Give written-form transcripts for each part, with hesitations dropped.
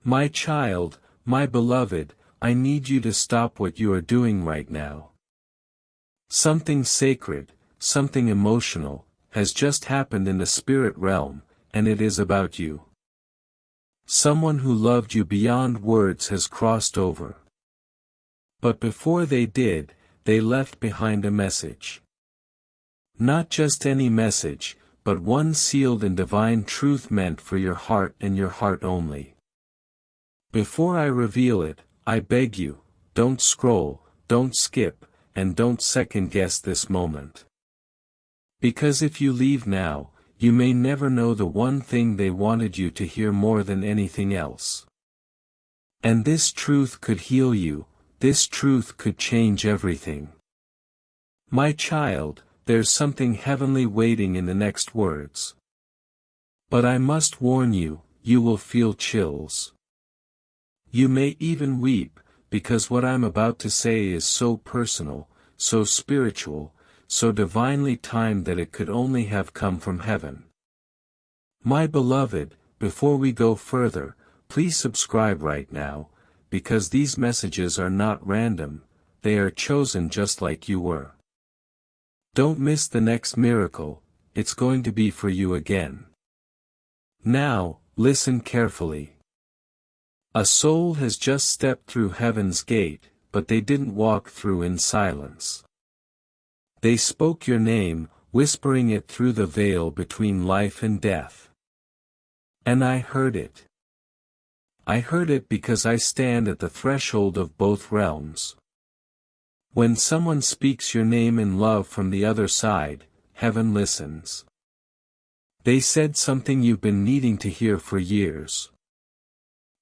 My child, my beloved, I need you to stop what you are doing right now. Something sacred, something emotional, has just happened in the spirit realm, and it is about you. Someone who loved you beyond words has crossed over. But before they did, they left behind a message. Not just any message, but one sealed in divine truth meant for your heart and your heart only. Before I reveal it, I beg you, don't scroll, don't skip, and don't second-guess this moment. Because if you leave now, you may never know the one thing they wanted you to hear more than anything else. And this truth could heal you, this truth could change everything. My child, there's something heavenly waiting in the next words. But I must warn you, you will feel chills. You may even weep, because what I'm about to say is so personal, so spiritual, so divinely timed that it could only have come from heaven. My beloved, before we go further, please subscribe right now, because these messages are not random, they are chosen just like you were. Don't miss the next miracle, it's going to be for you again. Now, listen carefully. A soul has just stepped through heaven's gate, but they didn't walk through in silence. They spoke your name, whispering it through the veil between life and death. And I heard it. I heard it because I stand at the threshold of both realms. When someone speaks your name in love from the other side, heaven listens. They said something you've been needing to hear for years.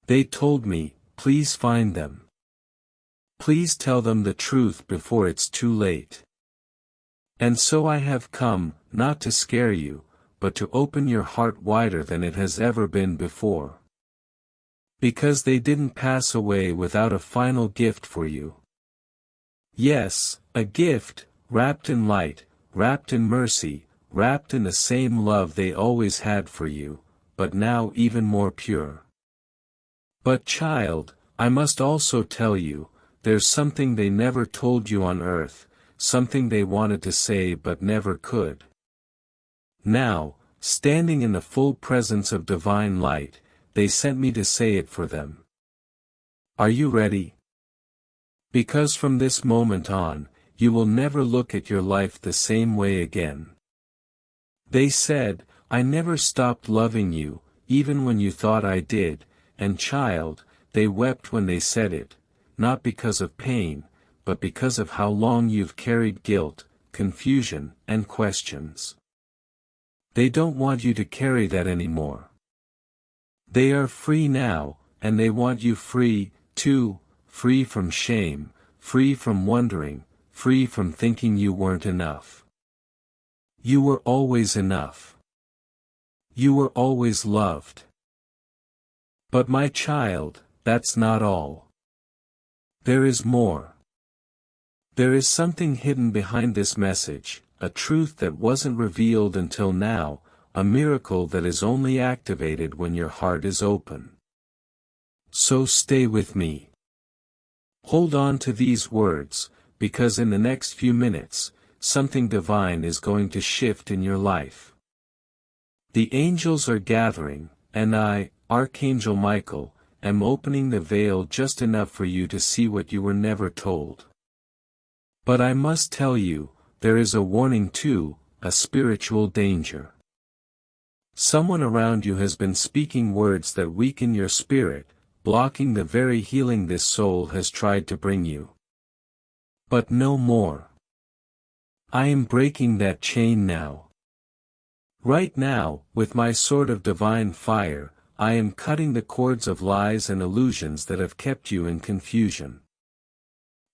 They told me, please find them. Please tell them the truth before it's too late. And so I have come, not to scare you, but to open your heart wider than it has ever been before. Because they didn't pass away without a final gift for you. Yes, a gift, wrapped in light, wrapped in mercy, wrapped in the same love they always had for you, but now even more pure. But child, I must also tell you, there's something they never told you on earth, something they wanted to say but never could. Now, standing in the full presence of divine light, they sent me to say it for them. Are you ready? Because from this moment on, you will never look at your life the same way again. They said, I never stopped loving you, even when you thought I did, and child, they wept when they said it, not because of pain, but because of how long you've carried guilt, confusion, and questions. They don't want you to carry that anymore. They are free now, and they want you free, too, free from shame, free from wondering, free from thinking you weren't enough. You were always enough. You were always loved. But my child, that's not all. There is more. There is something hidden behind this message, a truth that wasn't revealed until now, a miracle that is only activated when your heart is open. So stay with me. Hold on to these words, because in the next few minutes, something divine is going to shift in your life. The angels are gathering, and I, Archangel Michael, am opening the veil just enough for you to see what you were never told. But I must tell you, there is a warning too, a spiritual danger. Someone around you has been speaking words that weaken your spirit, blocking the very healing this soul has tried to bring you. But no more. I am breaking that chain now. Right now, with my sword of divine fire, I am cutting the cords of lies and illusions that have kept you in confusion.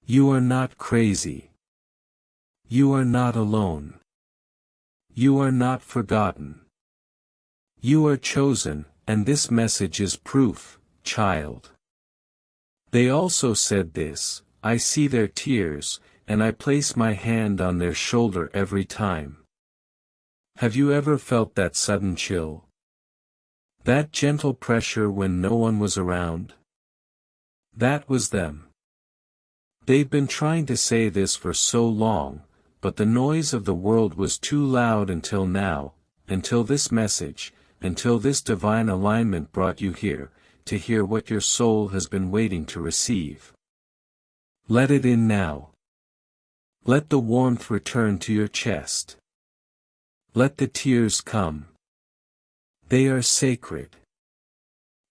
You are not crazy. You are not alone. You are not forgotten. You are chosen, and this message is proof, child. They also said this, I see their tears, and I place my hand on their shoulder every time. Have you ever felt that sudden chill? That gentle pressure when no one was around? That was them. They've been trying to say this for so long, but the noise of the world was too loud until now, until this message, until this divine alignment brought you here, to hear what your soul has been waiting to receive. Let it in now. Let the warmth return to your chest. Let the tears come. They are sacred.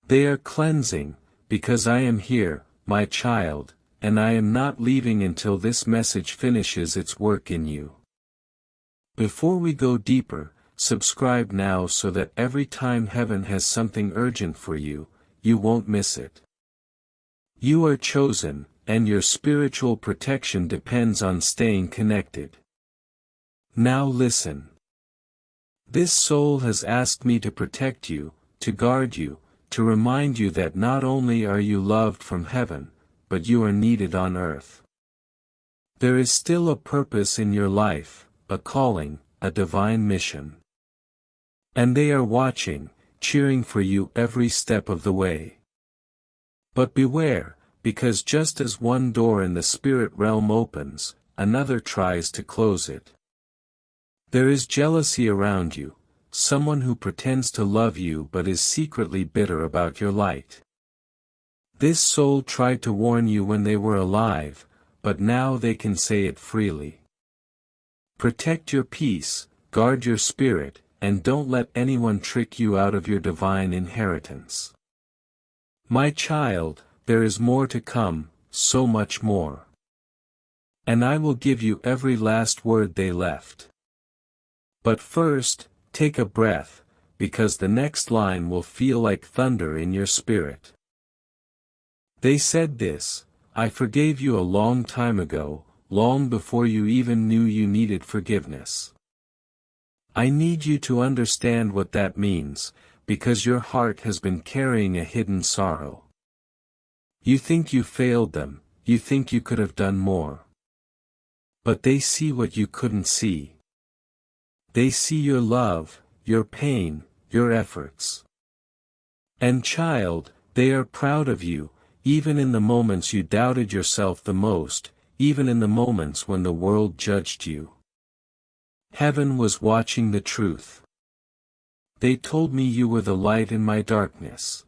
They are cleansing, because I am here, my child, and I am not leaving until this message finishes its work in you. Before we go deeper, subscribe now so that every time heaven has something urgent for you, you won't miss it. You are chosen, and your spiritual protection depends on staying connected. Now listen. This soul has asked me to protect you, to guard you, to remind you that not only are you loved from heaven, but you are needed on earth. There is still a purpose in your life, a calling, a divine mission. And they are watching, cheering for you every step of the way. But beware, because just as one door in the spirit realm opens, another tries to close it. There is jealousy around you, someone who pretends to love you but is secretly bitter about your light. This soul tried to warn you when they were alive, but now they can say it freely. Protect your peace, guard your spirit, and don't let anyone trick you out of your divine inheritance. My child, there is more to come, so much more. And I will give you every last word they left. But first, take a breath, because the next line will feel like thunder in your spirit. They said this, I forgave you a long time ago, long before you even knew you needed forgiveness. I need you to understand what that means, because your heart has been carrying a hidden sorrow. You think you failed them, you think you could have done more. But they see what you couldn't see. They see your love, your pain, your efforts. And child, they are proud of you, even in the moments you doubted yourself the most, even in the moments when the world judged you. Heaven was watching the truth. They told me you were the light in my darkness.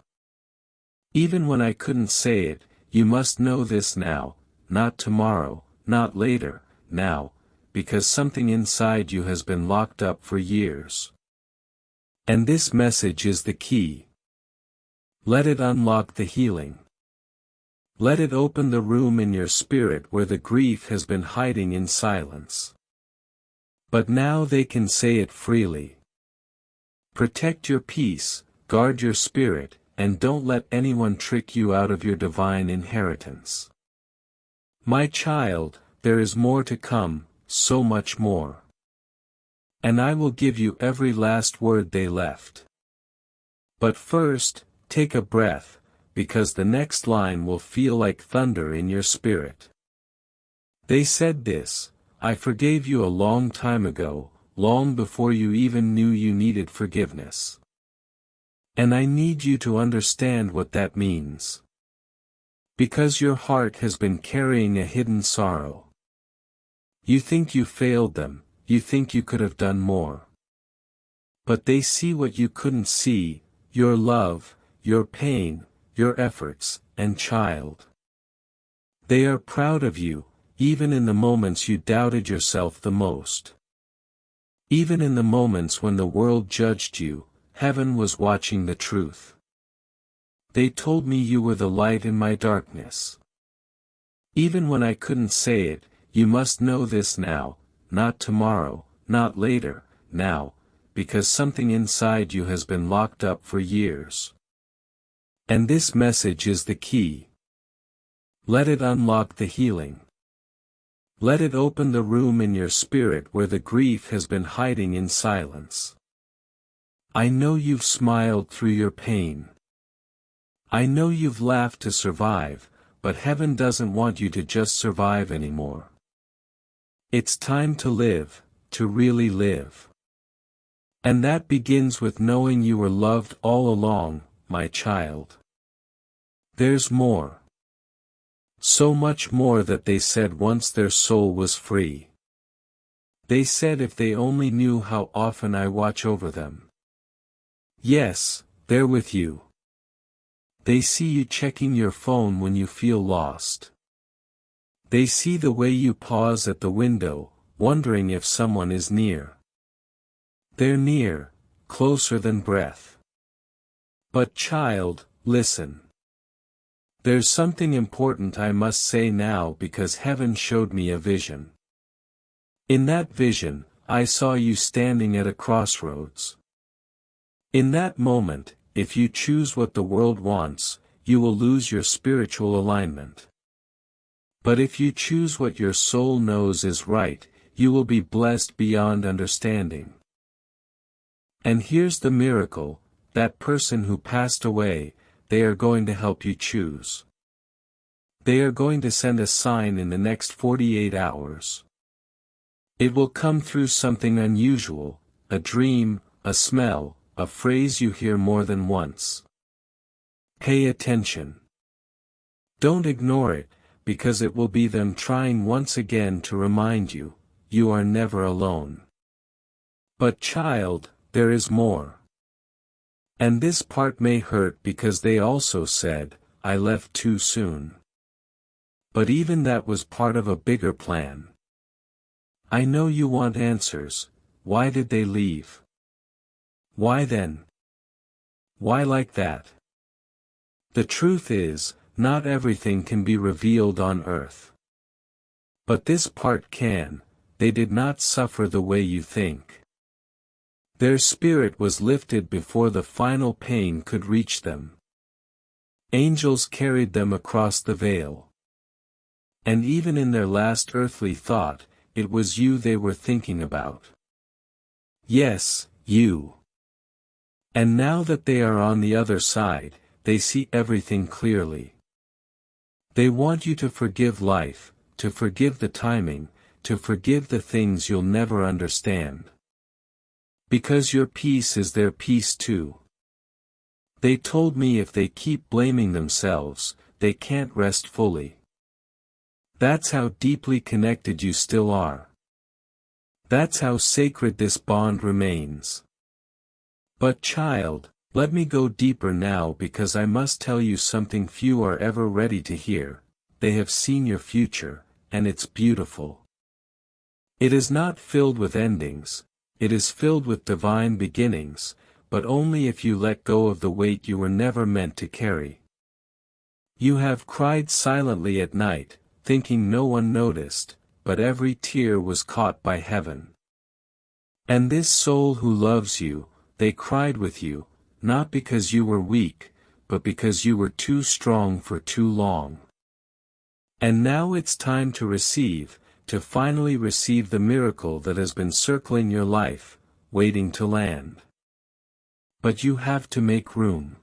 Even when I couldn't say it, you must know this now, not tomorrow, not later, now, because something inside you has been locked up for years. And this message is the key. Let it unlock the healing. Let it open the room in your spirit where the grief has been hiding in silence. But now they can say it freely. Protect your peace, guard your spirit, and don't let anyone trick you out of your divine inheritance. My child, there is more to come, so much more. And I will give you every last word they left. But first, take a breath, because the next line will feel like thunder in your spirit. They said this, I forgave you a long time ago, long before you even knew you needed forgiveness. And I need you to understand what that means. Because your heart has been carrying a hidden sorrow. You think you failed them, you think you could have done more. But they see what you couldn't see, your love, your pain, your efforts, and child. They are proud of you, even in the moments you doubted yourself the most. Even in the moments when the world judged you, heaven was watching the truth. They told me you were the light in my darkness. Even when I couldn't say it, you must know this now, not tomorrow, not later, now, because something inside you has been locked up for years. And this message is the key. Let it unlock the healing. Let it open the room in your spirit where the grief has been hiding in silence. I know you've smiled through your pain. I know you've laughed to survive, but heaven doesn't want you to just survive anymore. It's time to live, to really live. And that begins with knowing you were loved all along, my child. There's more. So much more that they said once their soul was free. They said if they only knew how often I watch over them. Yes, they're with you. They see you checking your phone when you feel lost. They see the way you pause at the window, wondering if someone is near. They're near, closer than breath. But child, listen. There's something important I must say now because heaven showed me a vision. In that vision, I saw you standing at a crossroads. In that moment, if you choose what the world wants, you will lose your spiritual alignment. But if you choose what your soul knows is right, you will be blessed beyond understanding. And here's the miracle, that person who passed away, they are going to help you choose. They are going to send a sign in the next 48 hours. It will come through something unusual, a dream, a smell, a phrase you hear more than once. Pay attention. Don't ignore it, because it will be them trying once again to remind you, you are never alone. But child, there is more. And this part may hurt because they also said, I left too soon. But even that was part of a bigger plan. I know you want answers. Why did they leave? Why then? Why like that? The truth is, not everything can be revealed on earth. But this part can. They did not suffer the way you think. Their spirit was lifted before the final pain could reach them. Angels carried them across the veil. And even in their last earthly thought, it was you they were thinking about. Yes, you. And now that they are on the other side, they see everything clearly. They want you to forgive life, to forgive the timing, to forgive the things you'll never understand. Because your peace is their peace too. They told me if they keep blaming themselves, they can't rest fully. That's how deeply connected you still are. That's how sacred this bond remains. But child, let me go deeper now because I must tell you something few are ever ready to hear. They have seen your future, and it's beautiful. It is not filled with endings, it is filled with divine beginnings, but only if you let go of the weight you were never meant to carry. You have cried silently at night, thinking no one noticed, but every tear was caught by heaven. And this soul who loves you, they cried with you, not because you were weak, but because you were too strong for too long. And now it's time to receive, to finally receive the miracle that has been circling your life, waiting to land. But you have to make room.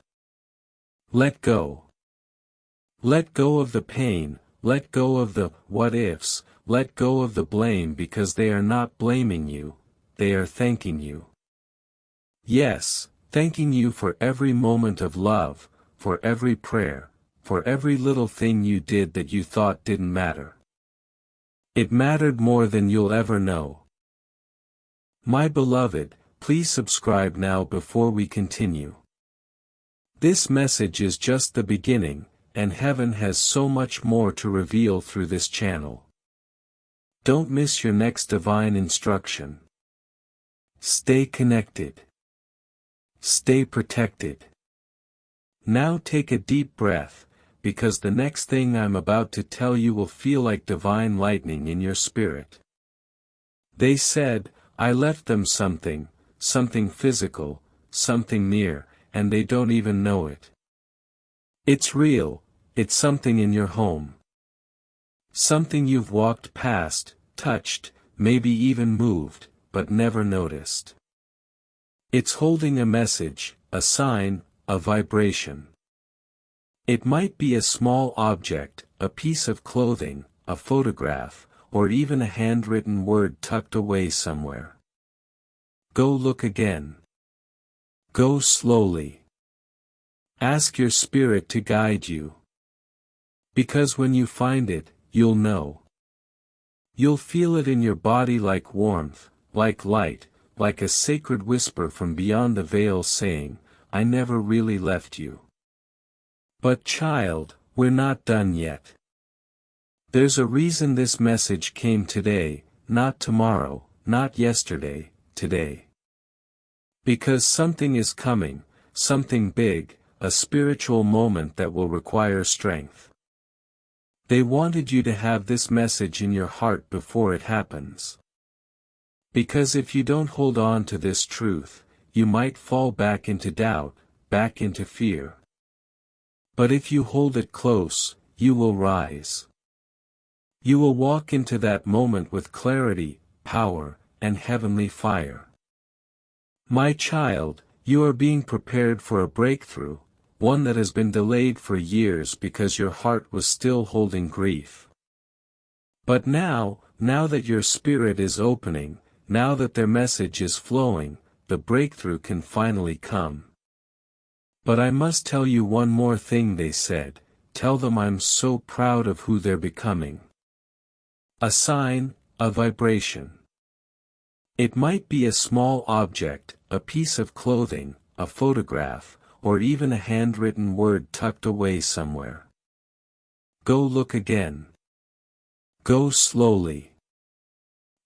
Let go. Let go of the pain, let go of the what-ifs, let go of the blame because they are not blaming you, they are thanking you. Yes, thanking you for every moment of love, for every prayer, for every little thing you did that you thought didn't matter. It mattered more than you'll ever know. My beloved, please subscribe now before we continue. This message is just the beginning, and heaven has so much more to reveal through this channel. Don't miss your next divine instruction. Stay connected. Stay protected. Now take a deep breath, because the next thing I'm about to tell you will feel like divine lightning in your spirit. They said, I left them something physical, something near, and they don't even know it. It's real, it's something in your home. Something you've walked past, touched, maybe even moved, but never noticed. It's holding a message, a sign, a vibration. It might be a small object, a piece of clothing, a photograph, or even a handwritten word tucked away somewhere. Go look again. Go slowly. Ask your spirit to guide you. Because when you find it, you'll know. You'll feel it in your body like warmth, like light, like a sacred whisper from beyond the veil saying, I never really left you. But child, we're not done yet. There's a reason this message came today, not tomorrow, not yesterday, today. Because something is coming, something big, a spiritual moment that will require strength. They wanted you to have this message in your heart before it happens. Because if you don't hold on to this truth, you might fall back into doubt, back into fear. But if you hold it close, you will rise. You will walk into that moment with clarity, power, and heavenly fire. My child, you are being prepared for a breakthrough, one that has been delayed for years because your heart was still holding grief. But now that your spirit is opening, now that their message is flowing, the breakthrough can finally come. But I must tell you one more thing, they said. Tell them I'm so proud of who they're becoming. A sign, a vibration. It might be a small object, a piece of clothing, a photograph, or even a handwritten word tucked away somewhere. Go look again. Go slowly.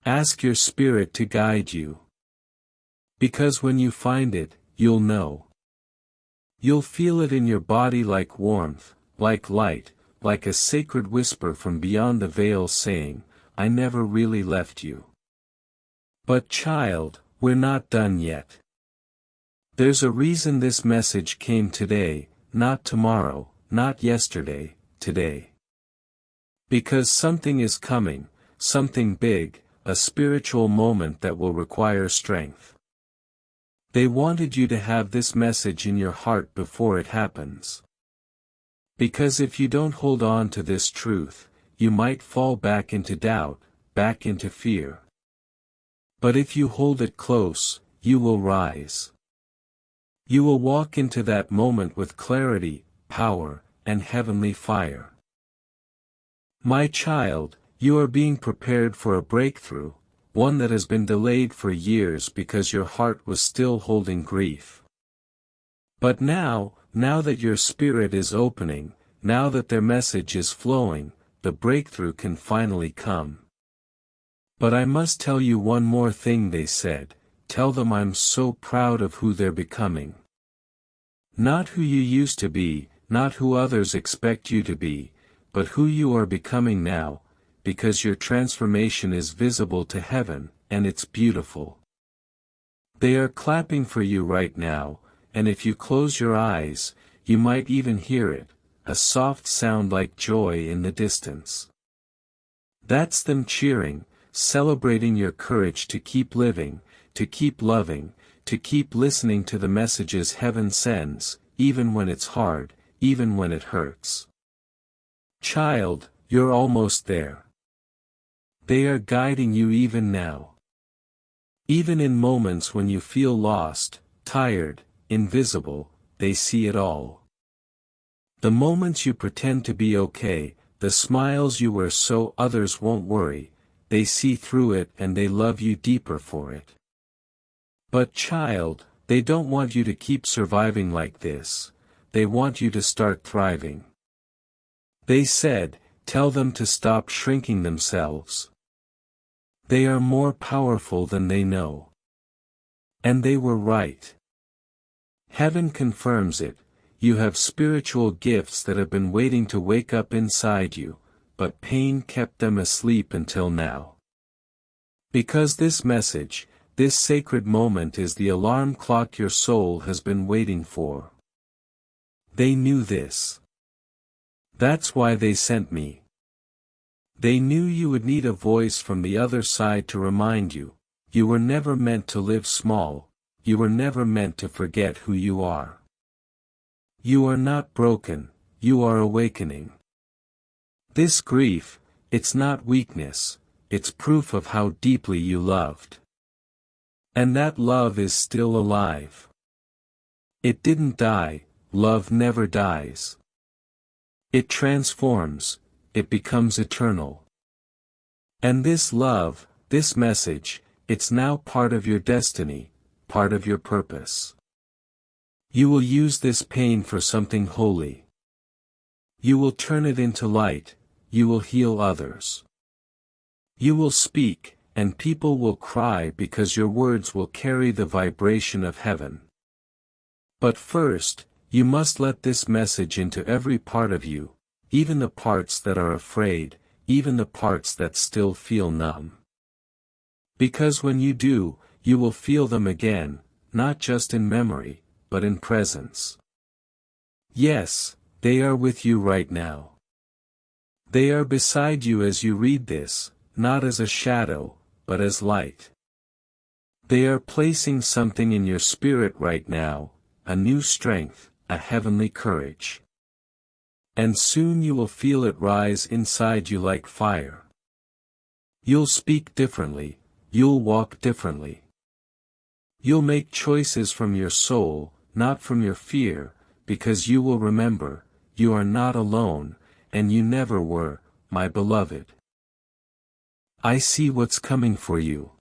Ask your spirit to guide you. Because when you find it, you'll know. You'll feel it in your body like warmth, like light, like a sacred whisper from beyond the veil saying, I never really left you. But child, we're not done yet. There's a reason this message came today, not tomorrow, not yesterday, today. Because something is coming, something big, a spiritual moment that will require strength. They wanted you to have this message in your heart before it happens. Because if you don't hold on to this truth, you might fall back into doubt, back into fear. But if you hold it close, you will rise. You will walk into that moment with clarity, power, and heavenly fire. My child, you are being prepared for a breakthrough, one that has been delayed for years because your heart was still holding grief. But now that your spirit is opening, now that their message is flowing, the breakthrough can finally come. But I must tell you one more thing, they said. Tell them I'm so proud of who they're becoming. Not who you used to be, not who others expect you to be, but who you are becoming now, because your transformation is visible to heaven, and it's beautiful. They are clapping for you right now, and if you close your eyes, you might even hear it, a soft sound like joy in the distance. That's them cheering, celebrating your courage to keep living, to keep loving, to keep listening to the messages heaven sends, even when it's hard, even when it hurts. Child, you're almost there. They are guiding you even now. Even in moments when you feel lost, tired, invisible, they see it all. The moments you pretend to be okay, the smiles you wear so others won't worry, they see through it and they love you deeper for it. But child, they don't want you to keep surviving like this, they want you to start thriving. They said, tell them to stop shrinking themselves. They are more powerful than they know. And they were right. Heaven confirms it, you have spiritual gifts that have been waiting to wake up inside you, but pain kept them asleep until now. Because this message, this sacred moment is the alarm clock your soul has been waiting for. They knew this. That's why they sent me. They knew you would need a voice from the other side to remind you, you were never meant to live small, you were never meant to forget who you are. You are not broken, you are awakening. This grief, it's not weakness, it's proof of how deeply you loved. And that love is still alive. It didn't die, love never dies. It transforms, it becomes eternal. And this love, this message, it's now part of your destiny, part of your purpose. You will use this pain for something holy. You will turn it into light, you will heal others. You will speak, and people will cry because your words will carry the vibration of heaven. But first, you must let this message into every part of you, even the parts that are afraid, even the parts that still feel numb. Because when you do, you will feel them again, not just in memory, but in presence. Yes, they are with you right now. They are beside you as you read this, not as a shadow, but as light. They are placing something in your spirit right now, a new strength, a heavenly courage. And soon you will feel it rise inside you like fire. You'll speak differently, you'll walk differently. You'll make choices from your soul, not from your fear, because you will remember, you are not alone, and you never were, my beloved. I see what's coming for you.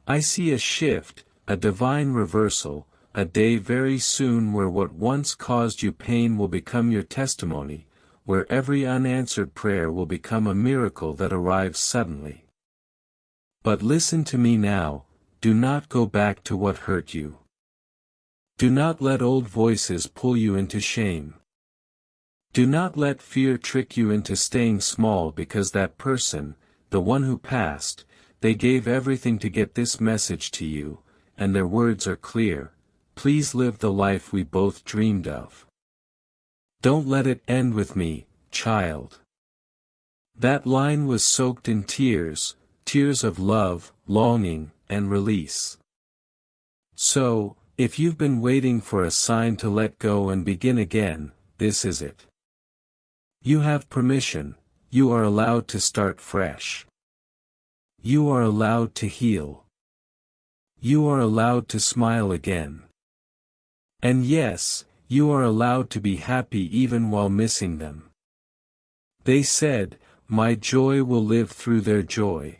I see a shift, a divine reversal, a day very soon where what once caused you pain will become your testimony, where every unanswered prayer will become a miracle that arrives suddenly. But listen to me now, do not go back to what hurt you. Do not let old voices pull you into shame. Do not let fear trick you into staying small because that person, the one who passed, they gave everything to get this message to you, and their words are clear, please live the life we both dreamed of. Don't let it end with me, child. That line was soaked in tears, tears of love, longing, and release. So, if you've been waiting for a sign to let go and begin again, this is it. You have permission, you are allowed to start fresh. You are allowed to heal. You are allowed to smile again. And yes, you are allowed to be happy even while missing them. They said, my joy will live through their joy.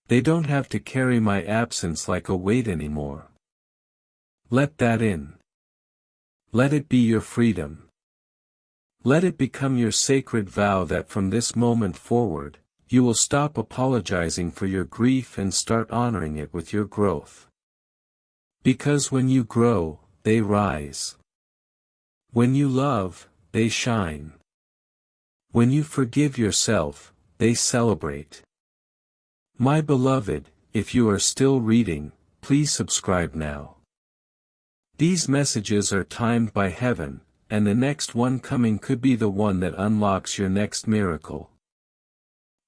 They don't have to carry my absence like a weight anymore. Let that in. Let it be your freedom. Let it become your sacred vow that from this moment forward, you will stop apologizing for your grief and start honoring it with your growth. Because when you grow, they rise. When you love, they shine. When you forgive yourself, they celebrate. My beloved, if you are still reading, please subscribe now. These messages are timed by heaven, and the next one coming could be the one that unlocks your next miracle.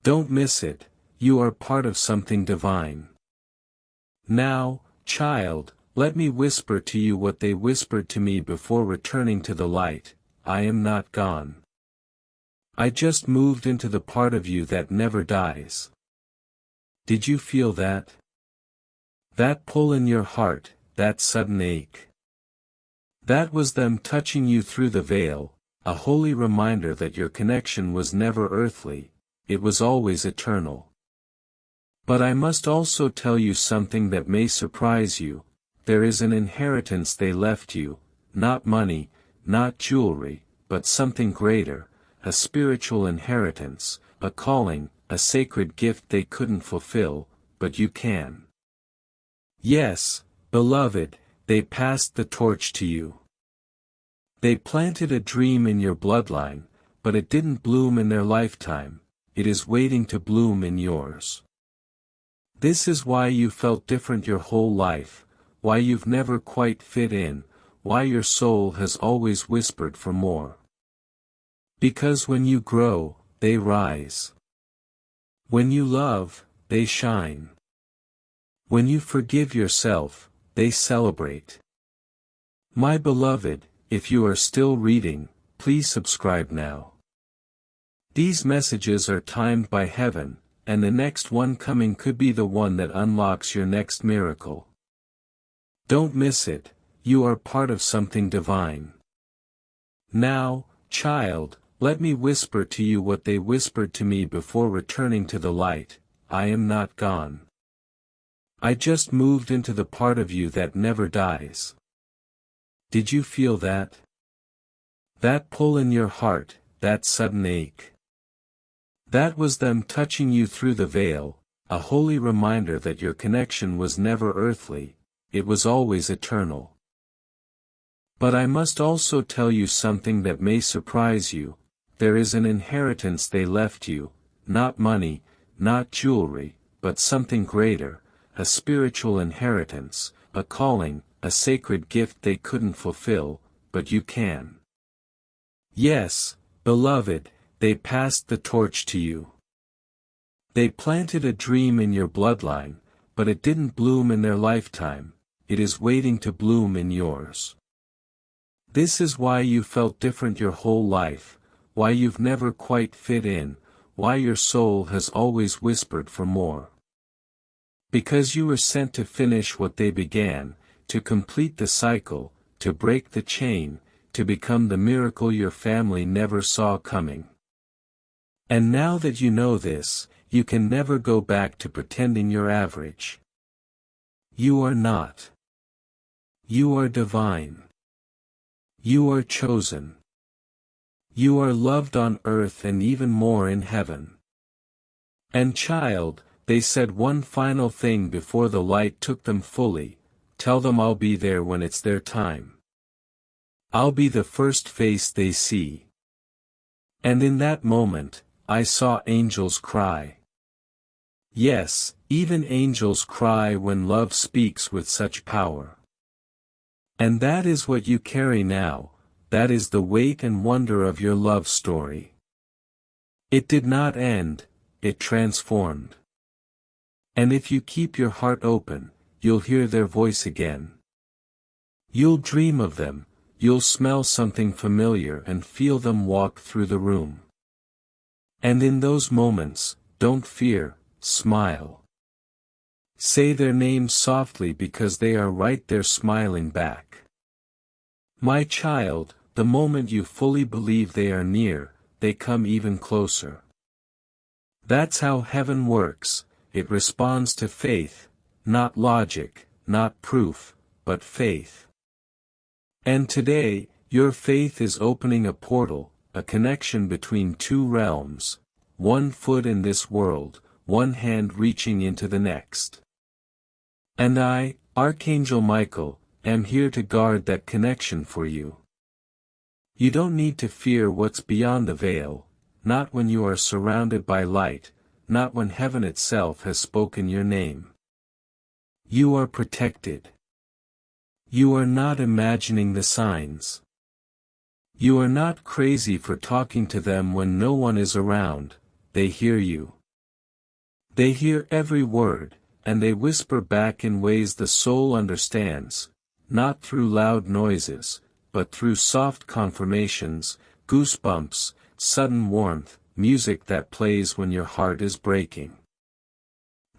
Don't miss it, you are part of something divine. Now, child, let me whisper to you what they whispered to me before returning to the light, I am not gone. I just moved into the part of you that never dies. Did you feel that? That pull in your heart, that sudden ache. That was them touching you through the veil, a holy reminder that your connection was never earthly, it was always eternal. But I must also tell you something that may surprise you, there is an inheritance they left you, not money, not jewelry, but something greater, a spiritual inheritance, a calling, a sacred gift they couldn't fulfill, but you can. Yes, beloved, they passed the torch to you. They planted a dream in your bloodline, but it didn't bloom in their lifetime, it is waiting to bloom in yours. This is why you felt different your whole life, why you've never quite fit in, why your soul has always whispered for more. Because when you grow, they rise. When you love, they shine. When you forgive yourself, they celebrate. My beloved, if you are still reading, please subscribe now. These messages are timed by heaven, and the next one coming could be the one that unlocks your next miracle. Don't miss it, you are part of something divine. Now, child, let me whisper to you what they whispered to me before returning to the light: I am not gone. I just moved into the part of you that never dies. Did you feel that? That pull in your heart, that sudden ache. That was them touching you through the veil, a holy reminder that your connection was never earthly, it was always eternal. But I must also tell you something that may surprise you: there is an inheritance they left you, not money, not jewelry, but something greater, a spiritual inheritance, a calling, a sacred gift they couldn't fulfill, but you can. Yes, beloved, they passed the torch to you. They planted a dream in your bloodline, but it didn't bloom in their lifetime, it is waiting to bloom in yours. This is why you felt different your whole life, why you've never quite fit in, why your soul has always whispered for more. Because you were sent to finish what they began, to complete the cycle, to break the chain, to become the miracle your family never saw coming. And now that you know this, you can never go back to pretending you're average. You are not. You are divine. You are chosen. You are loved on earth and even more in heaven. And child, they said one final thing before the light took them fully: tell them I'll be there when it's their time. I'll be the first face they see. And in that moment, I saw angels cry. Yes, even angels cry when love speaks with such power. And that is what you carry now, that is the weight and wonder of your love story. It did not end, it transformed. And if you keep your heart open, you'll hear their voice again. You'll dream of them, you'll smell something familiar and feel them walk through the room. And in those moments, don't fear, smile. Say their names softly because they are right there smiling back. My child, the moment you fully believe they are near, they come even closer. That's how heaven works, it responds to faith, not logic, not proof, but faith. And today, your faith is opening a portal, a connection between two realms, one foot in this world, one hand reaching into the next. And I, Archangel Michael, am here to guard that connection for you. You don't need to fear what's beyond the veil, not when you are surrounded by light, not when heaven itself has spoken your name. You are protected. You are not imagining the signs. You are not crazy for talking to them when no one is around, they hear you. They hear every word, and they whisper back in ways the soul understands, not through loud noises, but through soft confirmations, goosebumps, sudden warmth, music that plays when your heart is breaking.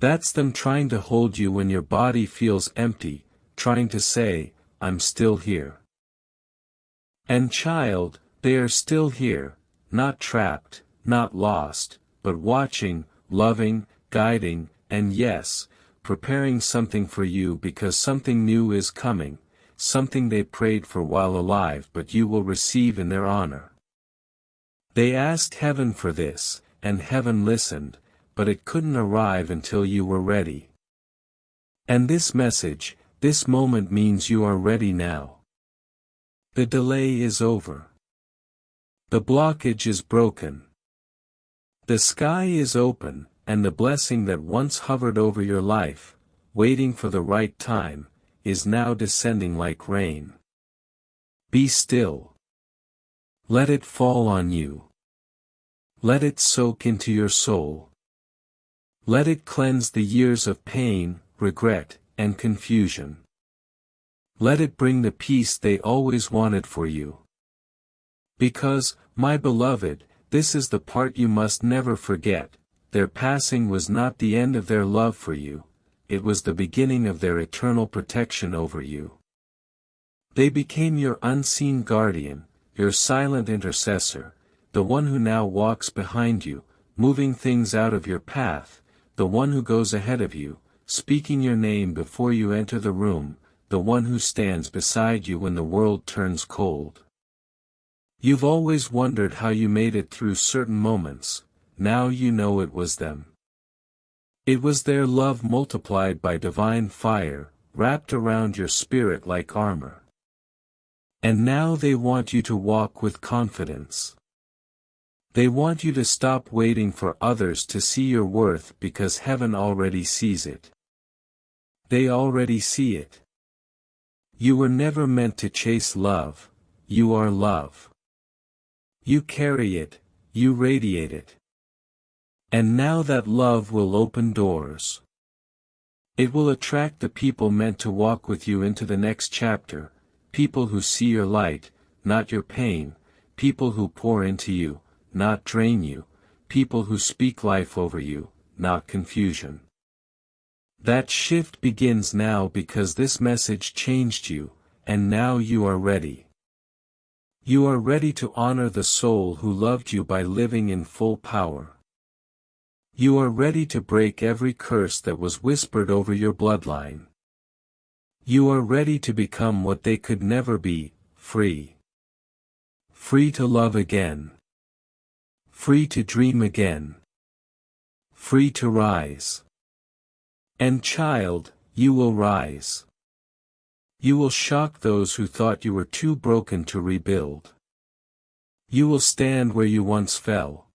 That's them trying to hold you when your body feels empty, trying to say, I'm still here. And child, they are still here, not trapped, not lost, but watching, loving, guiding, and yes, preparing something for you because something new is coming, something they prayed for while alive but you will receive in their honor. They asked heaven for this, and heaven listened, but it couldn't arrive until you were ready. And this message, this moment means you are ready now. The delay is over. The blockage is broken. The sky is open, and the blessing that once hovered over your life, waiting for the right time, is now descending like rain. Be still. Let it fall on you. Let it soak into your soul. Let it cleanse the years of pain, regret, and confusion. Let it bring the peace they always wanted for you. Because, my beloved, this is the part you must never forget, their passing was not the end of their love for you, it was the beginning of their eternal protection over you. They became your unseen guardian, your silent intercessor, the one who now walks behind you, moving things out of your path, the one who goes ahead of you, speaking your name before you enter the room, the one who stands beside you when the world turns cold. You've always wondered how you made it through certain moments, now you know it was them. It was their love multiplied by divine fire, wrapped around your spirit like armor. And now they want you to walk with confidence. They want you to stop waiting for others to see your worth because heaven already sees it. They already see it. You were never meant to chase love, you are love. You carry it, you radiate it. And now that love will open doors. It will attract the people meant to walk with you into the next chapter, people who see your light, not your pain, people who pour into you, not drain you, people who speak life over you, not confusion. That shift begins now because this message changed you, and now you are ready. You are ready to honor the soul who loved you by living in full power. You are ready to break every curse that was whispered over your bloodline. You are ready to become what they could never be, free. Free to love again. Free to dream again. Free to rise. And child, you will rise. You will shock those who thought you were too broken to rebuild. You will stand where you once fell.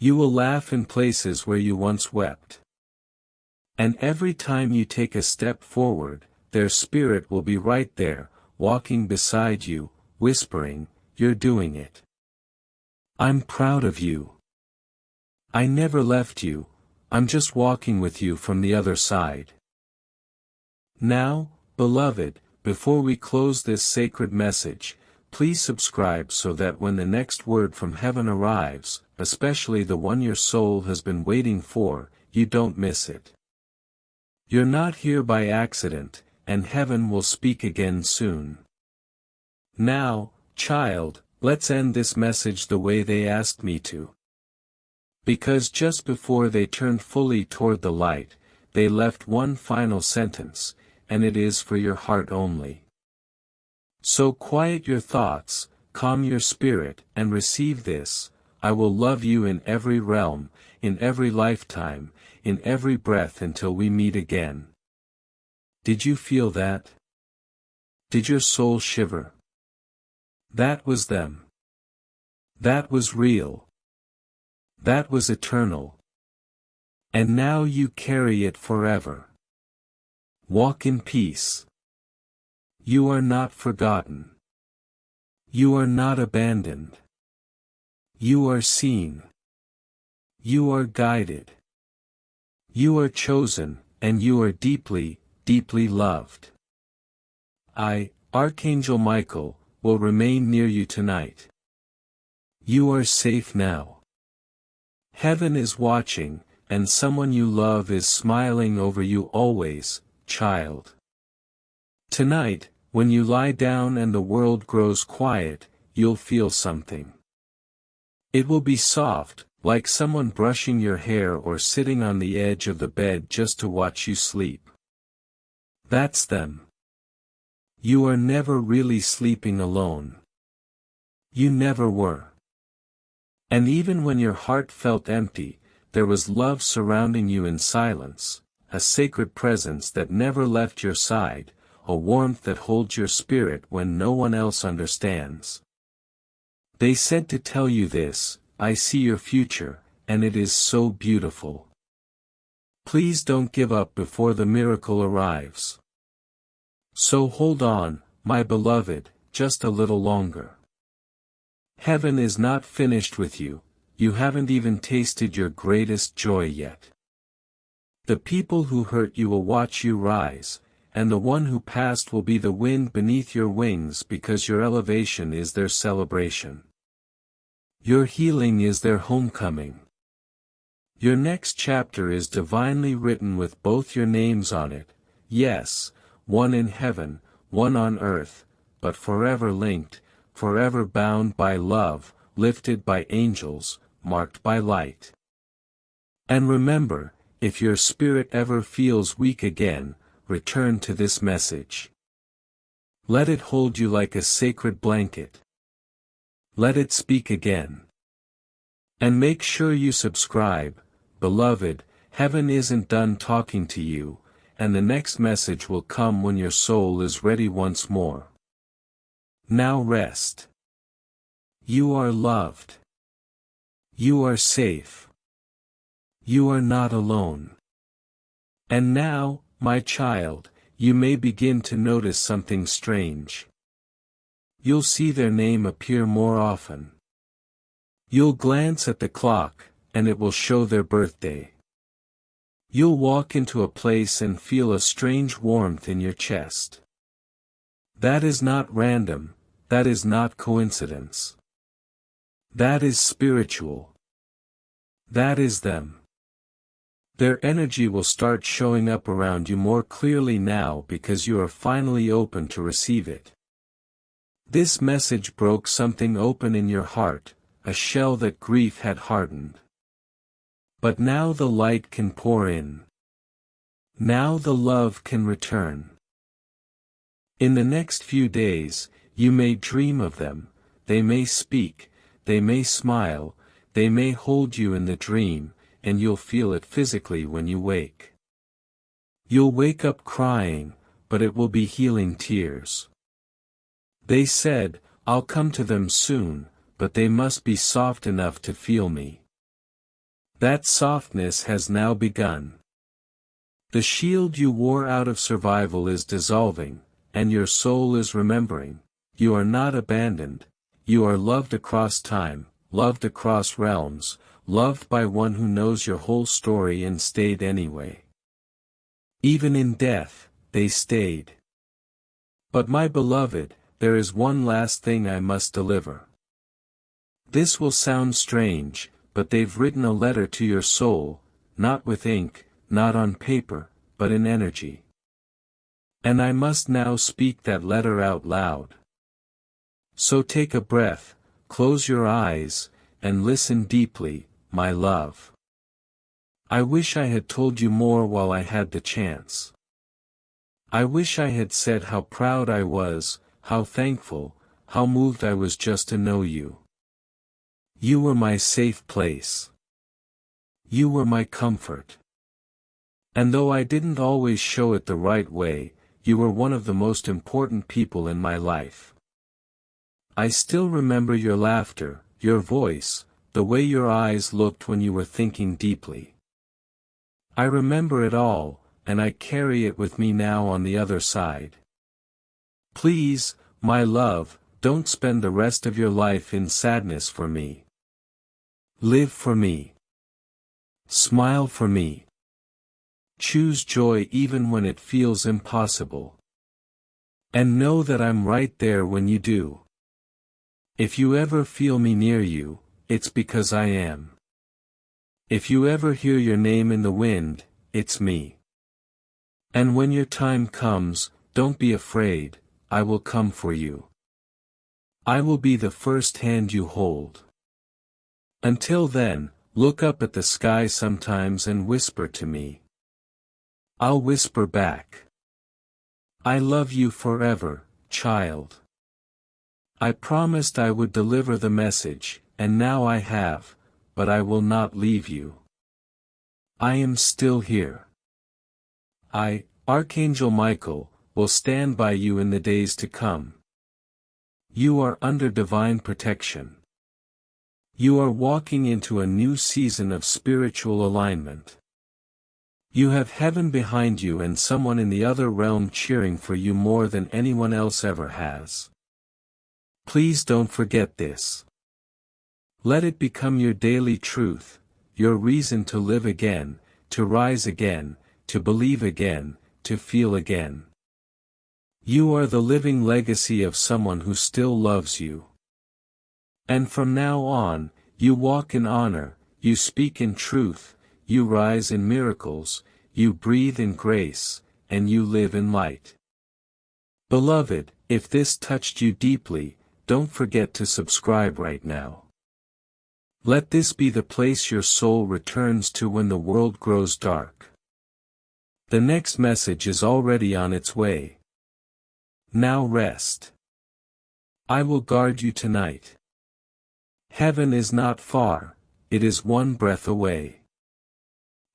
You will laugh in places where you once wept. And every time you take a step forward, their spirit will be right there, walking beside you, whispering, "You're doing it. I'm proud of you. I never left you, I'm just walking with you from the other side." Now, beloved, before we close this sacred message, please subscribe so that when the next word from heaven arrives, especially the one your soul has been waiting for, you don't miss it. You're not here by accident, and heaven will speak again soon. Now, child, let's end this message the way they asked me to. Because just before they turned fully toward the light, they left one final sentence, and it is for your heart only. So quiet your thoughts, calm your spirit, and receive this: I will love you in every realm, in every lifetime, in every breath until we meet again. Did you feel that? Did your soul shiver? That was them. That was real. That was eternal. And now you carry it forever. Walk in peace. You are not forgotten. You are not abandoned. You are seen. You are guided. You are chosen, and you are deeply, deeply loved. I, Archangel Michael, will remain near you tonight. You are safe now. Heaven is watching, and someone you love is smiling over you always, child. Tonight, when you lie down and the world grows quiet, you'll feel something. It will be soft, like someone brushing your hair or sitting on the edge of the bed just to watch you sleep. That's them. You are never really sleeping alone. You never were. And even when your heart felt empty, there was love surrounding you in silence, a sacred presence that never left your side, a warmth that holds your spirit when no one else understands. They said to tell you this: I see your future, and it is so beautiful. Please don't give up before the miracle arrives. So hold on, my beloved, just a little longer. Heaven is not finished with you, you haven't even tasted your greatest joy yet. The people who hurt you will watch you rise, and the one who passed will be the wind beneath your wings because your elevation is their celebration. Your healing is their homecoming. Your next chapter is divinely written with both your names on it, yes, one in heaven, one on earth, but forever linked, forever bound by love, lifted by angels, marked by light. And remember, if your spirit ever feels weak again, return to this message. Let it hold you like a sacred blanket. Let it speak again. And make sure you subscribe, beloved. Heaven isn't done talking to you, and the next message will come when your soul is ready once more. Now rest. You are loved. You are safe. You are not alone. And now, my child, you may begin to notice something strange. You'll see their name appear more often. You'll glance at the clock, and it will show their birthday. You'll walk into a place and feel a strange warmth in your chest. That is not random, that is not coincidence. That is spiritual. That is them. Their energy will start showing up around you more clearly now because you are finally open to receive it. This message broke something open in your heart, a shell that grief had hardened. But now the light can pour in. Now the love can return. In the next few days, you may dream of them, they may speak, they may smile, they may hold you in the dream, and you'll feel it physically when you wake. You'll wake up crying, but it will be healing tears. They said, I'll come to them soon, but they must be soft enough to feel me. That softness has now begun. The shield you wore out of survival is dissolving, and your soul is remembering. You are not abandoned. You are loved across time, loved across realms, loved by one who knows your whole story and stayed anyway. Even in death, they stayed. But my beloved, there is one last thing I must deliver. This will sound strange, but they've written a letter to your soul, not with ink, not on paper, but in energy. And I must now speak that letter out loud. So take a breath, close your eyes, and listen deeply, my love. I wish I had told you more while I had the chance. I wish I had said how proud I was, how thankful, how moved I was just to know you. You were my safe place. You were my comfort. And though I didn't always show it the right way, you were one of the most important people in my life. I still remember your laughter, your voice, the way your eyes looked when you were thinking deeply. I remember it all, and I carry it with me now on the other side. Please, my love, don't spend the rest of your life in sadness for me. Live for me. Smile for me. Choose joy even when it feels impossible. And know that I'm right there when you do. If you ever feel me near you, it's because I am. If you ever hear your name in the wind, it's me. And when your time comes, don't be afraid, I will come for you. I will be the first hand you hold. Until then, look up at the sky sometimes and whisper to me. I'll whisper back. I love you forever, child. I promised I would deliver the message, and now I have, but I will not leave you. I am still here. I, Archangel Michael, will stand by you in the days to come. You are under divine protection. You are walking into a new season of spiritual alignment. You have heaven behind you and someone in the other realm cheering for you more than anyone else ever has. Please don't forget this. Let it become your daily truth, your reason to live again, to rise again, to believe again, to feel again. You are the living legacy of someone who still loves you. And from now on, you walk in honor, you speak in truth, you rise in miracles, you breathe in grace, and you live in light. Beloved, if this touched you deeply, don't forget to subscribe right now. Let this be the place your soul returns to when the world grows dark. The next message is already on its way. Now rest. I will guard you tonight. Heaven is not far, it is one breath away.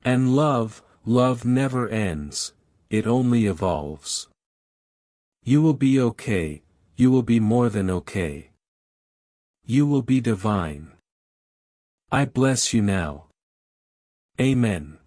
And love never ends, it only evolves. You will be okay, you will be more than okay. You will be divine. I bless you now. Amen.